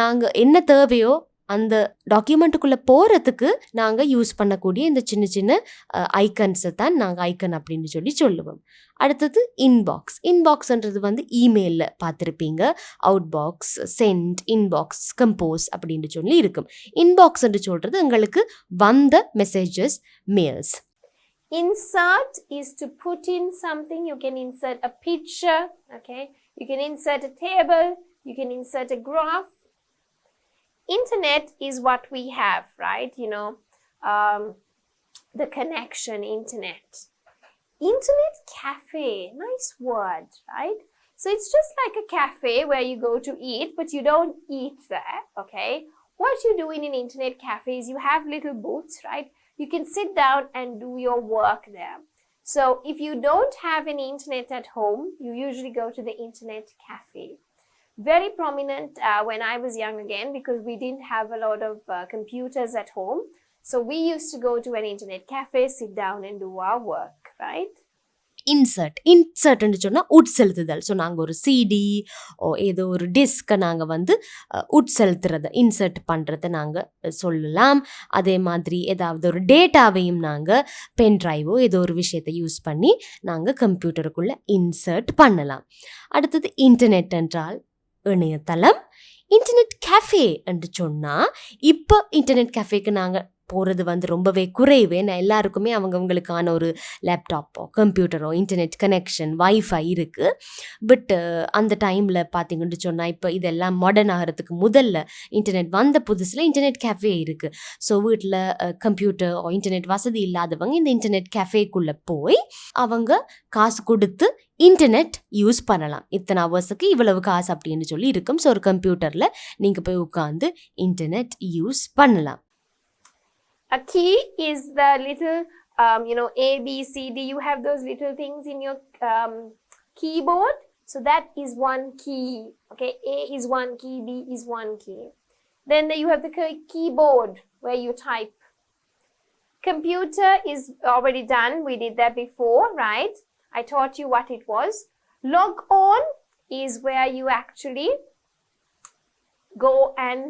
நாங்கள் என்ன தேவையோ அந்த டாக்குமெண்ட்டுக்குள்ளே போகிறதுக்கு நாங்கள் யூஸ் பண்ணக்கூடிய இந்த சின்ன ஐக்கன்ஸை தான் நாங்கள் ஐக்கன் அப்படின்னு சொல்லுவோம். அடுத்தது இன்பாக்ஸ்ன்றது வந்து இமெயிலில் பார்த்துருப்பீங்க. அவுட்பாக்ஸ், சென்ட், இன்பாக்ஸ், கம்போஸ் அப்படின்னு சொல்லி இருக்கும். இன்பாக்ஸ் என்று சொல்கிறது எங்களுக்கு வந்த messages, mails. Insert is to put in something. You can insert a picture, okay? You can insert a table, you can insert a graph. Internet is what we have, right? The connection, internet. Internet cafe, nice word, right? So it's just like a cafe where you go to eat, but you don't eat there, okay? What you do in an internet cafe is you have little booths, right? You can sit down and do your work there. So if you don't have any internet at home, you usually go to the internet cafe. Very prominent when I was young again, because we didn't have a lot of computers at home. So we used to go to an internet cafe, sit down and do our work, right? இன்சர்ட்னு சொன்னால் உட்செலுத்துதல். So நாங்கள் ஒரு CD ஏதோ ஒரு டிஸ்கை நாங்கள் வந்து உட்செலுத்துறதை, insert பண்ணுறதை நாங்கள் சொல்லலாம். அதே மாதிரி ஏதாவது ஒரு டேட்டாவையும் நாங்கள் பென் ட்ரைவோ ஏதோ ஒரு விஷயத்தை யூஸ் பண்ணி நாங்கள் கம்ப்யூட்டருக்குள்ளே இன்சர்ட் பண்ணலாம். அடுத்தது இன்டர்நெட் என்றால் இணையதளம். இன்டர்நெட் கேஃபே என்று சொன்னால் இப்போ இன்டர்நெட் கேஃபேக்கு நாங்கள் போகிறது வந்து ரொம்பவே குறைவு. ஏன்னா எல்லாருக்குமே அவங்கவுங்களுக்கான ஒரு லேப்டாப்போ கம்ப்யூட்டரோ இன்டர்நெட் கனெக்ஷன், வைஃபை இருக்குது. பட் அந்த டைமில் பார்த்திங்கன்னு சொன்னால் இப்போ இதெல்லாம் மாடர்ன் ஆகிறதுக்கு முதல்ல இன்டர்நெட் வந்த புதுசில் இன்டர்நெட் கேஃபே இருக்குது. ஸோ வீட்டில் கம்ப்யூட்டர் இன்டர்நெட் வசதி இல்லாதவங்க இந்த இன்டர்நெட் கேஃபேக்குள்ளே போய் அவங்க காசு கொடுத்து இன்டர்நெட் யூஸ் பண்ணலாம். இத்தனை ஹவர்ஸுக்கு இவ்வளவு காசு அப்படின்னு சொல்லி இருக்கும். ஸோ ஒரு கம்ப்யூட்டரில் நீங்கள் போய் உட்காந்து இன்டர்நெட் யூஸ் பண்ணலாம். A key is the little, A, B, C, D. You have those little things in your keyboard. So that is one key. Okay, A is one key, B is one key. Then you have the keyboard where you type. Computer is already done. We did that before, right? I taught you what it was. Log on is where you actually go and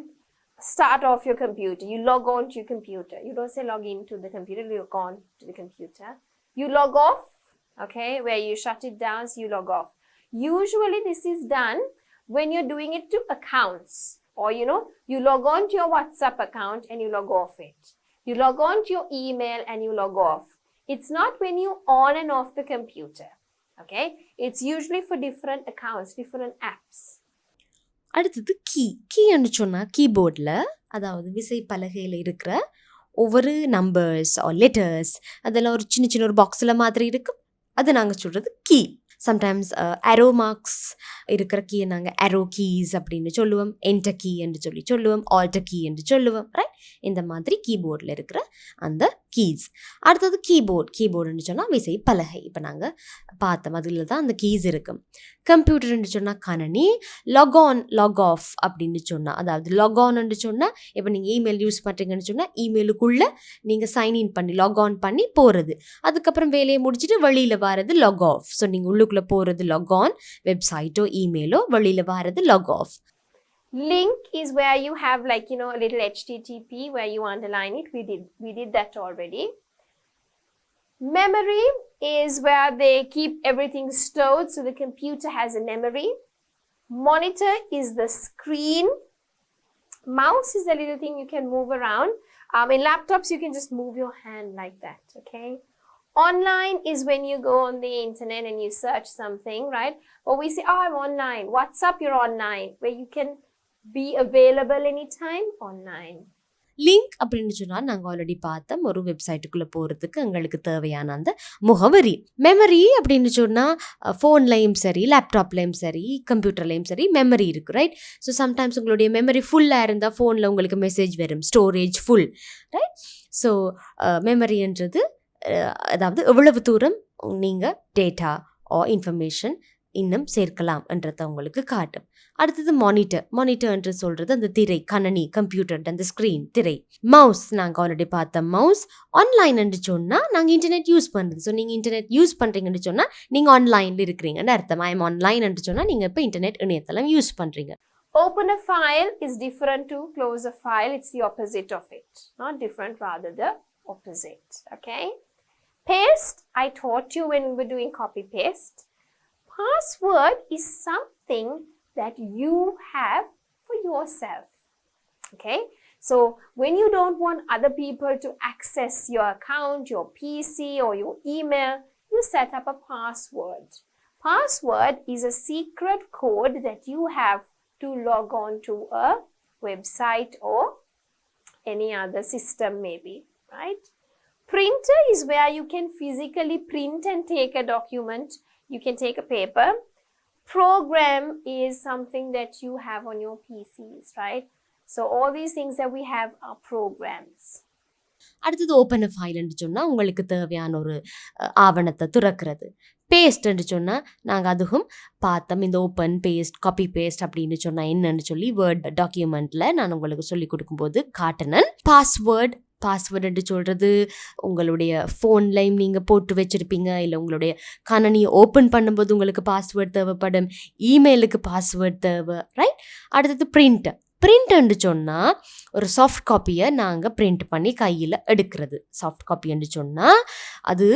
start off your computer. You log on to your computer. You don't say log into the computer, you log on to the computer. You log off okay, where you shut it down, so you log off. Usually this is done when you're doing it to accounts, or you log on to your WhatsApp account and you log off it. You log on to your email and you log off. It's not when you on and off the computer, okay? It's usually for different accounts, different apps. அடுத்தது கீன்னு சொன்னால் கீபோர்டில், அதாவது விசை பலகையில் இருக்கிற ஒவ்வொரு numbers are letters அதெல்லாம் ஒரு சின்ன சின்ன ஒரு பாக்ஸில் மாதிரி இருக்கும். அது நாங்கள் சொல்கிறது கீ. சம்டைம்ஸ் அரோ மார்க்ஸ் இருக்கிற கீயை நாங்கள் அரோ கீஸ் அப்படின்னு சொல்லுவோம், என்டர் கீ என்று சொல்லுவோம், ஆல்டர் கீ என்று சொல்லுவோம், ரைட்? இந்த மாதிரி கீபோர்டில் இருக்கிற அந்த கீஸ். அடுத்தது கீபோர்டுன்னு சொன்னால் விசை பலகை. இப்போ நாங்கள் பார்த்தோம், அதில் தான் அந்த கீஸ் இருக்கும். கம்ப்யூட்டர்ன்னு சொன்னால் கணனி. லாக் ஆன் லாக் ஆஃப் அப்படின்னு சொன்னால், அதாவது லாக் ஆன்னு சொன்னால் இப்போ நீங்கள் இமெயில் யூஸ் பண்ணுறீங்கன்னு சொன்னால் இமெயிலுக்குள்ளே நீங்கள் சைன்இன் பண்ணி லாக் ஆன் பண்ணி போகிறது. அதுக்கப்புறம் வேலையை முடிச்சுட்டு வெளியில் வர்றது லாக் ஆஃப். ஸோ நீங்கள் உள்ளுக்குள்ளே போகிறது லாக் ஆன், வெப்சைட்டோ இமெயிலோ, வெளியில் வர்றது log off. Link is where you have a little HTTP where you underline it. We did that already. Memory is where they keep everything stored, so the computer has a memory. Monitor is the screen. Mouse is the little thing you can move around. In laptops you can just move your hand like that, okay? Online is when you go on the internet and you search something, right? Or we say, I'm online. WhatsApp, you're online, where you can be available anytime online. Link அப்படின்னு சொன்னால் நாங்கள் already பார்த்தோம், ஒரு வெப்சைட்டுக்குள்ளே போகிறதுக்கு எங்களுக்கு தேவையான அந்த முகவரி. மெமரி அப்படின்னு சொன்னால் ஃபோன்லேயும் சரி, லேப்டாப்லேயும் சரி, கம்ப்யூட்டர்லேயும் சரி மெமரி இருக்குது, ரைட்? ஸோ சம்டைம்ஸ் உங்களுடைய மெமரி ஃபுல்லாக இருந்தால் ஃபோனில் உங்களுக்கு மெசேஜ் வரும், ஸ்டோரேஜ் ஃபுல், ரைட்? ஸோ மெமரின்றது அதாவது எவ்வளவு தூரம் நீங்கள் டேட்டா ஆ இன்ஃபர்மேஷன் இன்னும் சேர்க்கலாம் என்றதை உங்களுக்கு காட்டும். அடுத்தது மானிட்டர் என்று சொல்கிறது அந்த திரை, கணனி, கம்ப்யூட்டர் அந்த ஸ்க்ரீன், திரை. மவுஸ் நாங்கள் ஆல்ரெடி பார்த்தோம். மவுஸ் ஆன்லைன் என்று சொன்னால் நாங்கள் இன்டர்நெட் யூஸ் பண்ணுறது. ஸோ நீங்கள் இன்டர்நெட் யூஸ் பண்ணுறீங்கன்னு சொன்னால் நீங்கள் ஆன்லைனில் இருக்கிறீங்கன்னு அர்த்தம். ஐ எம் ஆன்லைன் என்று சொன்னால் நீங்கள் இப்போ இன்டர்நெட் இணையதளம் யூஸ் பண்ணுறீங்க. Open a file is different to close a file. It's the opposite of it. Not different, rather the opposite. Okay? Paste, I taught you when we were doing copy paste. Password is something that you have for yourself. Okay? So when you don't want other people to access your account, your PC or your email, you set up a password. Password is a secret code that you have to log on to a website or any other system maybe, right? Printer is where you can physically print and take a document. You can take a paper. Program is something that you have on your PCs, right? So all these things that we have are programs. அடுத்தது open ஃபைல்னு சொன்னால் உங்களுக்கு தேவையான ஒரு ஆவணத்தை துறக்கிறது. பேஸ்ட்ன்னு சொன்னால் நாங்கள் அதுவும் பார்த்தோம். இந்த ஓப்பன் பேஸ்ட், காப்பி பேஸ்ட் அப்படின்னு சொன்னால் என்னன்னு சொல்லி வேர்ட் டாக்குமெண்ட்டில் நான் உங்களுக்கு சொல்லி கொடுக்கும்போது காட்டினேன். பாஸ்வேர்டு சொல்கிறது உங்களுடைய ஃபோன்லையும் நீங்கள் போட்டு வச்சுருப்பீங்க, இல்லை உங்களுடைய கணனியை ஓப்பன் பண்ணும்போது உங்களுக்கு பாஸ்வேர்ட் தேவைப்படும், இமெயிலுக்கு பாஸ்வேர்ட் தேவை, ரைட்? அடுத்தது பிரிண்ட்ன்னு சொன்னால் ஒரு சாஃப்ட் காப்பியை நாங்கள் பிரிண்ட் பண்ணி கையில் எடுக்கிறது. சாஃப்ட் காப்பின்னு சொன்னால் அது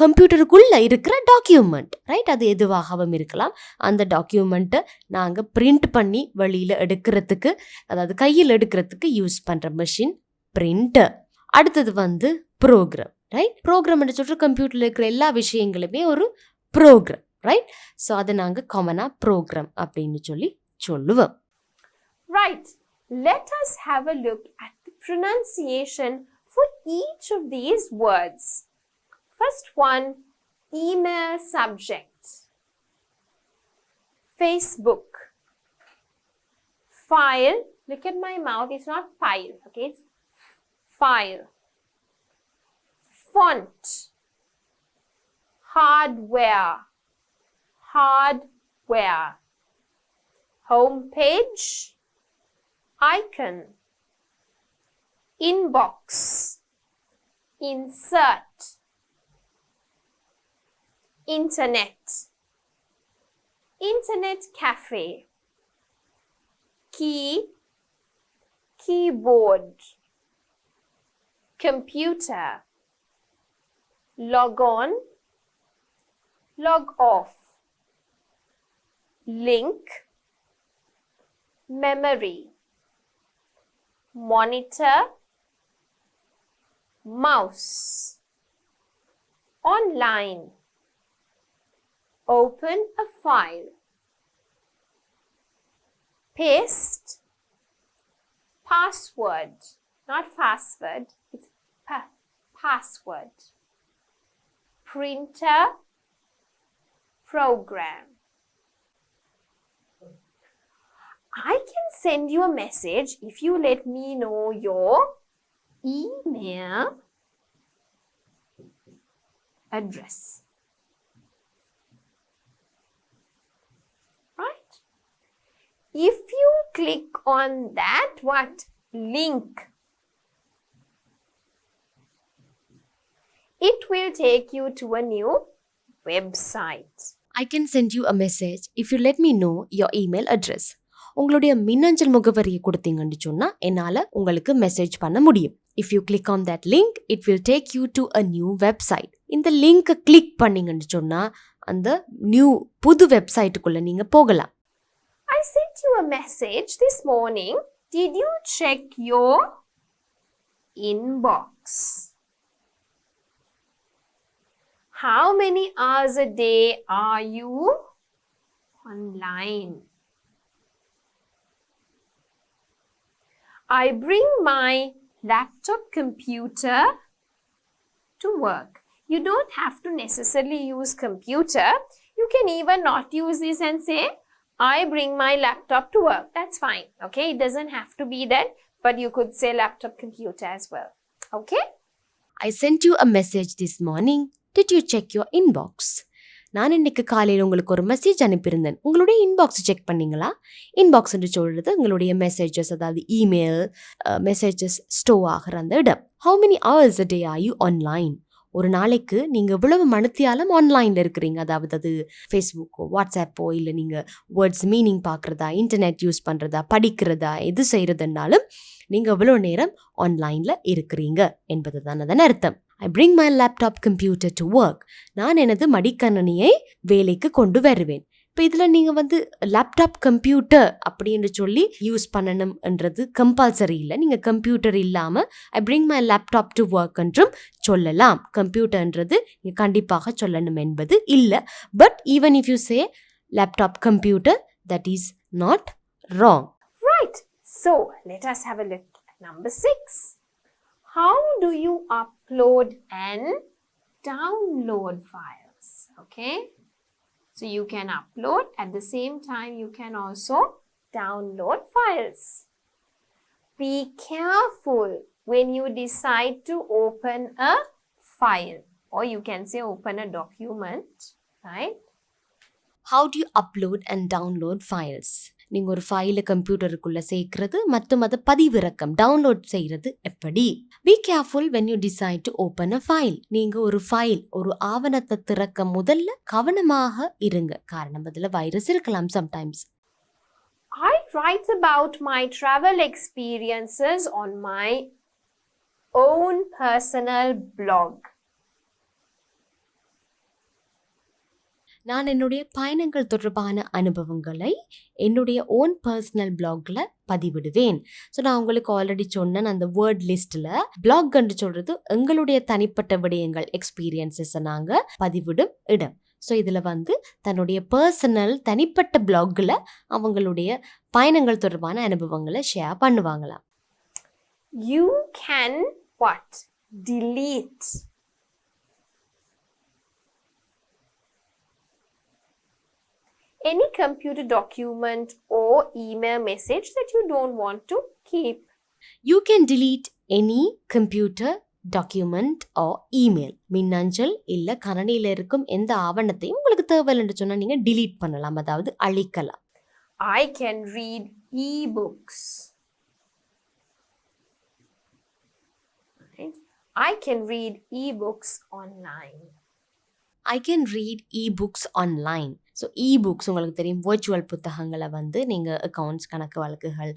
கம்ப்யூட்டருக்குள்ளே இருக்கிற டாக்குமெண்ட், ரைட்? அது எதுவாகவும் இருக்கலாம். அந்த டாக்குமெண்ட்டை நாங்கள் பிரிண்ட் பண்ணி வெளியில் எடுக்கிறதுக்கு, அதாவது கையில் எடுக்கிறதுக்கு யூஸ் பண்ணுற மெஷின் பிரிண்டர். அடுத்தது ப்ரோக்ராம், ரைட்? ப்ரோக்ராம்னு சொல்கிற கம்ப்யூட்டரில் இருக்கிற எல்லா விஷயங்களுமே ஒரு ப்ரோக்ராம், ரைட்? ஸோ அதை நாங்கள் காமனாக ப்ரோக்ராம் அப்படின்னு சொல்லுவோம். Right. Let us have a look at the pronunciation for each of these words. First one, email subject. Facebook. File. Look at my mouth. It's not file. Okay, it's file. Font. Hardware. Home page. Icon. Inbox. Insert. Internet. Internet cafe. Key. Keyboard. Computer. Log on. log off, link, memory, monitor, mouse, online, open a file, paste, password, not password, it's password, printer, program. I can send you a message if you let me know your email address. Right? If you click on that link, it will take you to a new website. I can send you a message if you let me know your email address. உங்களுடைய மின்னஞ்சல் முகவரியை கொடுத்தீங்கன்னு சொன்னா என்னால உங்களுக்கு message பண்ண முடியும். If you click on that link, it will take you to a new website. இந்த லிங்கை கிளிக் பண்ணீங்கன்னு சொன்னா அந்த புது வெப்சைட்டுக்குள்ள நீங்க போகலாம். I sent you a message this morning. Did you check your inbox? How many hours a day are you online? I bring my laptop computer to work. You don't have to necessarily use computer. You can even not use this and say, I bring my laptop to work. That's fine. Okay, it doesn't have to be that, but you could say laptop computer as well. Okay? I sent you a message this morning. Did you check your inbox? நான் இன்னைக்கு காலையில் உங்களுக்கு ஒரு message அனுப்பியிருந்தேன். உங்களுடைய inbox check பண்ணீங்களா? இன்பாக்ஸ்ன்னு சொல்றது உங்களுடைய messages, அதாவது இமெயில் மெசேஜஸ் ஸ்டோர் ஆகிற அந்த இடம். How many hours a day are you online? ஒரு நாளைக்கு நீங்கள் எவ்வளவு மணித்தியாலம் ஆன்லைனில் இருக்கிறீங்க, அதாவது அது ஃபேஸ்புக்கோ வாட்ஸ்அப்போ இல்லை நீங்கள் வேர்ட்ஸ் மீனிங் பார்க்குறதா, இன்டர்நெட் யூஸ் பண்ணுறதா, படிக்கிறதா, எது செய்கிறதுனாலும் நீங்கள் எவ்வளோ நேரம் ஆன்லைனில் இருக்கிறீங்க என்பது தான் அதன் அர்த்தம். I bring my laptop computer to work. நான் எனது மடிக்கணினியை வேலைக்கு கொண்டு வருவேன். இப்போ இதில் நீங்கள் லேப்டாப் கம்ப்யூட்டர் அப்படின்னு சொல்லி யூஸ் பண்ணணும்ன்றது கம்பல்சரி இல்லை. நீங்கள் கம்ப்யூட்டர் இல்லாமல் I bring my laptop to work என்றும் சொல்லலாம். கம்ப்யூட்டர்ன்றது நீங்கள் கண்டிப்பாக சொல்லணும் என்பது இல்லை. But even if you say laptop computer, that is not wrong. Right. So let us have a look at number 6. How do you upload and download files? Okay. So you can upload, at the same time you can also download files. Be careful when you decide to open a file, or you can say open a document, right? How do you upload and download files? நீங்கள் ஒரு ஃபைலை கம்ப்யூட்டருக்குள்ளே சேர்க்கிறது மற்றும் அதை பதிவிறக்கம் download செய்கிறது எப்படி? Be careful when you decide to open a file. நீங்கள் ஒரு ஃபைல், ஒரு ஆவணத்தை திறக்க முதல்ல கவனமாக இருங்க. காரணம் அதில் வைரஸ் இருக்கலாம் sometimes. I write about my travel experiences on my own personal blog. நான் என்னுடைய பயணங்கள் தொடர்பான அனுபவங்களை என்னுடைய ஓன் பர்சனல் பிளாக்ல பதிவிடுவேன். ஸோ நான் உங்களுக்கு ஆல்ரெடி சொன்னேன், அந்த வேர்ட் லிஸ்ட்ல பிளாக்ன்னு சொல்றது எங்களுடைய தனிப்பட்ட விடயங்கள், எக்ஸ்பீரியன்ஸஸை நாங்கள் பதிவிடும் இடம். ஸோ இதில் தன்னுடைய பர்சனல் தனிப்பட்ட பிளாக்ல அவங்களுடைய பயணங்கள் தொடர்பான அனுபவங்களை ஷேர் பண்ணுவாங்களாம். You can what? Delete. Any computer document or email message that you don't want to keep. You can delete any computer document or email. மின்னஞ்சல் இல்ல கணினியில இருக்கும் எந்த ஆவணத்தையும் உங்களுக்கு தேவையில்லைன்னு சொன்னா நீங்க delete பண்ணலாம், அதாவது அழிக்கலாம். I can read e-books. Right? I can read e-books online. I can read e-books online. So e-books உங்களுக்கு தெரியும், வர்ச்சுவல் புத்தகங்களை வந்து நீங்கள் அக்கௌண்ட்ஸ் கணக்கு வழக்குகள்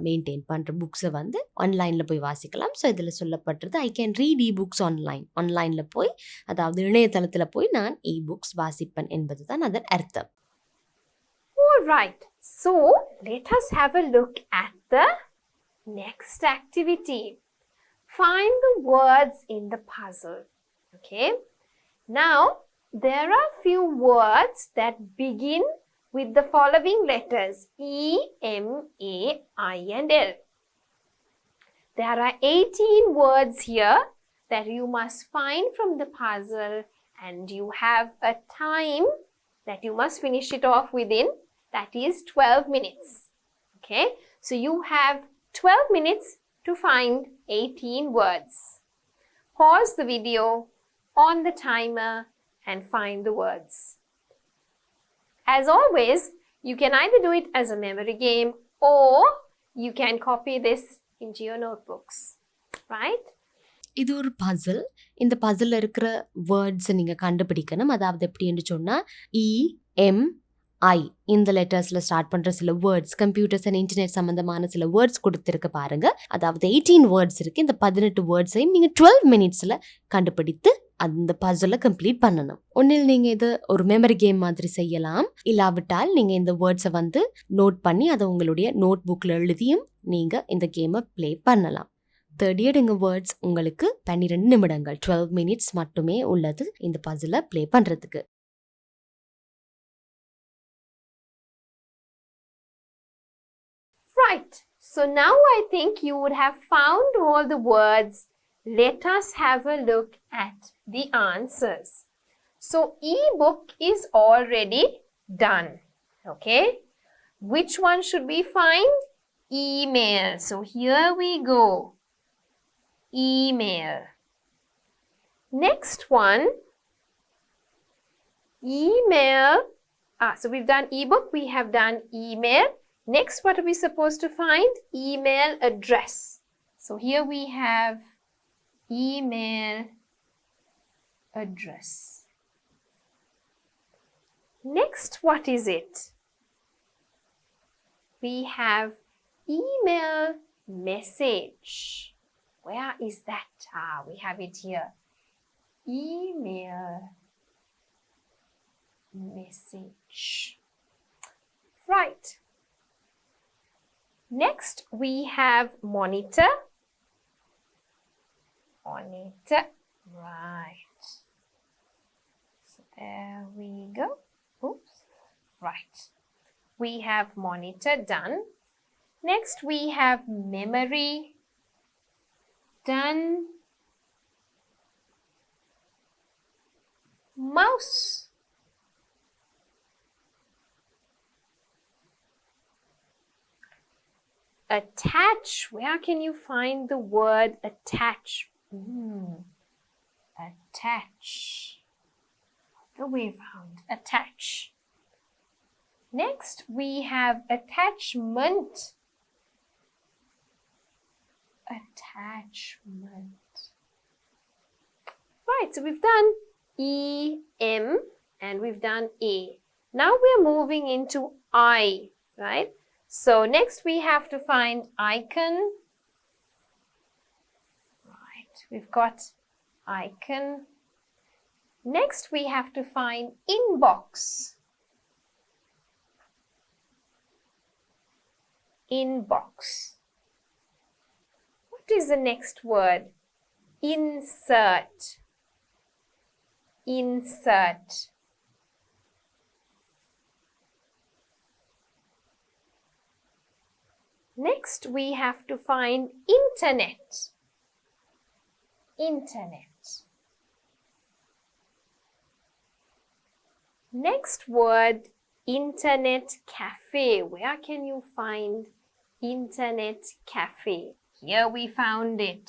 மெயின்டைன் பண்ணுற புக்ஸை வந்து ஆன்லைனில் போய் வாசிக்கலாம். ஸோ இதில் சொல்லப்பட்டது ஐ கேன் ரீட் இ-புக்ஸ் ஆன்லைனில் போய், அதாவது இணையதளத்தில் போய் நான் இ-புக்ஸ் வாசிப்பேன் என்பது தான் அதன் அர்த்தம். All right. So let us have a look at the next activity. Find the words in the puzzle. Okay. Now there are few words that begin with the following letters E, M, A, I and L. There are 18 words here that you must find from the puzzle, and you have a time that you must finish it off within, that is 12 minutes. Okay, so you have 12 minutes to find 18 words. Pause the video, on the timer and find the words. As always, you can either do it as a memory game or you can copy this into your notebooks, right? இது ஒரு பசில். இந்த பசிலில் இருக்கிற வேர்ட்ஸை நீங்கள் கண்டுபிடிக்கணும். அதாவது எப்படின்னு சொன்னால் EMI இந்த லெட்டர்ஸில் ஸ்டார்ட் பண்ணுற சில வேர்ட்ஸ், கம்ப்யூட்டர்ஸ் அண்ட் இன்டர்நெட் சம்மந்தமான சில வேர்ட்ஸ் கொடுத்துருக்க பாருங்க. அதாவது 18 வேர்ட்ஸ் இருக்குது. இந்த 18 வேர்ட்ஸையும் நீங்கள் 12 மினிட்ஸில் கண்டுபிடித்து அந்த பசிலை கம்ப்ளீட் பண்ணணும். ஒன்றில் நீங்கள் இது ஒரு மெமரி கேம் மாதிரி செய்யலாம். இல்லாவிட்டால் நீங்கள் இந்த வேர்ட்ஸை வந்து நோட் பண்ணி அதை உங்களுடைய நோட் புக்கில் எழுதியும் நீங்கள் இந்த கேமை ப்ளே பண்ணலாம். தேடியடுங்க வேர்ட்ஸ் உங்களுக்கு 12 நிமிடங்கள் 12 மினிட்ஸ் மட்டுமே உள்ளது இந்த பசிலை ப்ளே பண்ணுறதுக்கு. Right. So now I think you would have found all the words. Let us have a look at the answers. So e-book is already done. Okay. Which one should we find? Email. So here we go. Email. Next one. Email. So we've done e-book. We have done email. Next, what are we supposed to find? Email address. So here we have email address. Next, what is it? We have email message. Where is that? We have it here. Email message. Right. Next, we have monitor. Monitor. Right. So there we go. Oops. Right. We have monitor done. Next, we have memory done. Mouse. Attach. Where can you find the word attach? Attach. The we found attach. Next, we have attachment. Attachment. Right, so we've done E, M, and we've done A. Now we're moving into I, right? So next we have to find icon. Right, we've got icon. Next we have to find inbox. Inbox. What is the next word? Insert. Insert. Next, we have to find internet. Internet. Next word, internet cafe. Where can you find internet cafe? Here we found it.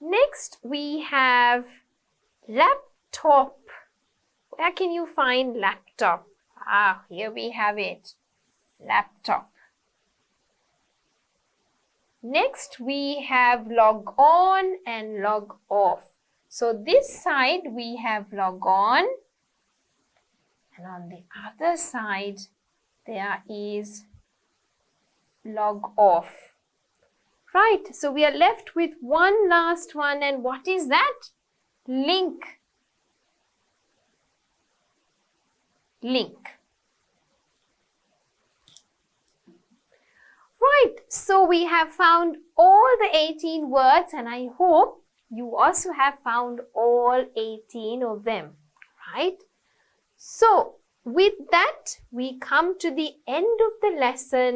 Next, we have laptop. Where can you find laptop? Here we have it. Laptop. Next, we have log on and log off. So this side we have log on, and on the other side there is log off. Right, so we are left with one last one, and what is that? Link. Link. Right, so we have found all the 18 words, and I hope you also have found all 18 of them, right? So with that, we come to the end of the lesson,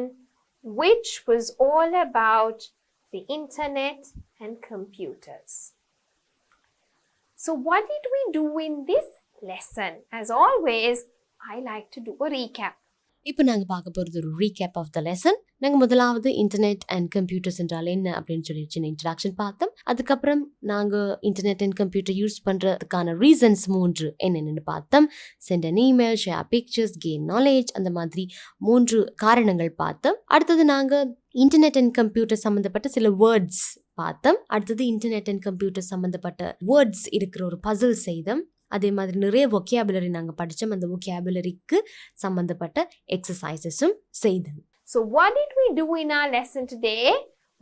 which was all about the internet and computers. So what did we do in this lesson? As always, I like to do a recap. இப்போ நாங்கள் பார்க்க போகிறது ஒரு recap of the lesson. நாங்கள் முதலாவது internet and computers என்றால் என்ன அப்படின்னு சொல்லி சின்ன இன்ட்ரடக்ஷன் பார்த்தோம். அதுக்கப்புறம் நாங்கள் இன்டர்நெட் அண்ட் கம்ப்யூட்டர் யூஸ் பண்ணுறதுக்கான ரீசன்ஸ் 3 என்னென்னு பார்த்தோம். Send an email, share pictures, gain knowledge, அந்த மாதிரி 3 காரணங்கள் பார்த்தோம். அடுத்தது நாங்கள் இன்டர்நெட் அண்ட் கம்ப்யூட்டர் சம்மந்தப்பட்ட சில வேர்ட்ஸ் பார்த்தோம். அடுத்தது இன்டர்நெட் அண்ட் கம்ப்யூட்டர் சம்மந்தப்பட்ட வேர்ட்ஸ் இருக்கிற ஒரு பசில் செய்தோம். அதே மாதிரி நிறைய vocabulary நாங்கள் படித்தோம். அந்த vocabularyக்கு சம்மந்தப்பட்ட எக்ஸசைசஸும் செய்தோம். So what did we do in our lesson today?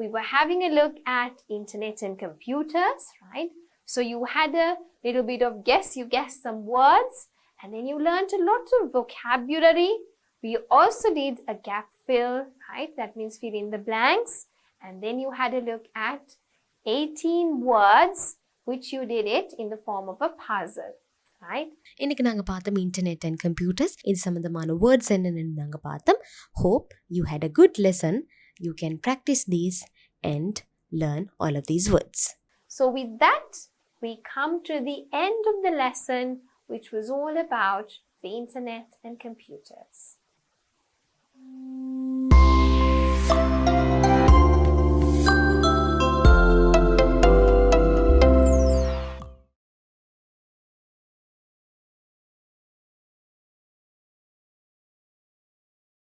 We were having a look at internet and computers, right? So you had a little bit of guess. You guessed some words, and then you learned a lot of vocabulary. We also did a gap fill, right? That means fill in the blanks. And then you had a look at 18 words, which you did it in the form of a puzzle, right? இன்னைக்கு நாங்கள் பார்த்தோம் internet and computers. இது சம்மந்தமான words என்னென்னு நாங்கள் பார்த்தோம். Hope you had a good lesson. You can practice these and learn all of these words. So with that, we come to the end of the lesson, which was all about the internet and computers.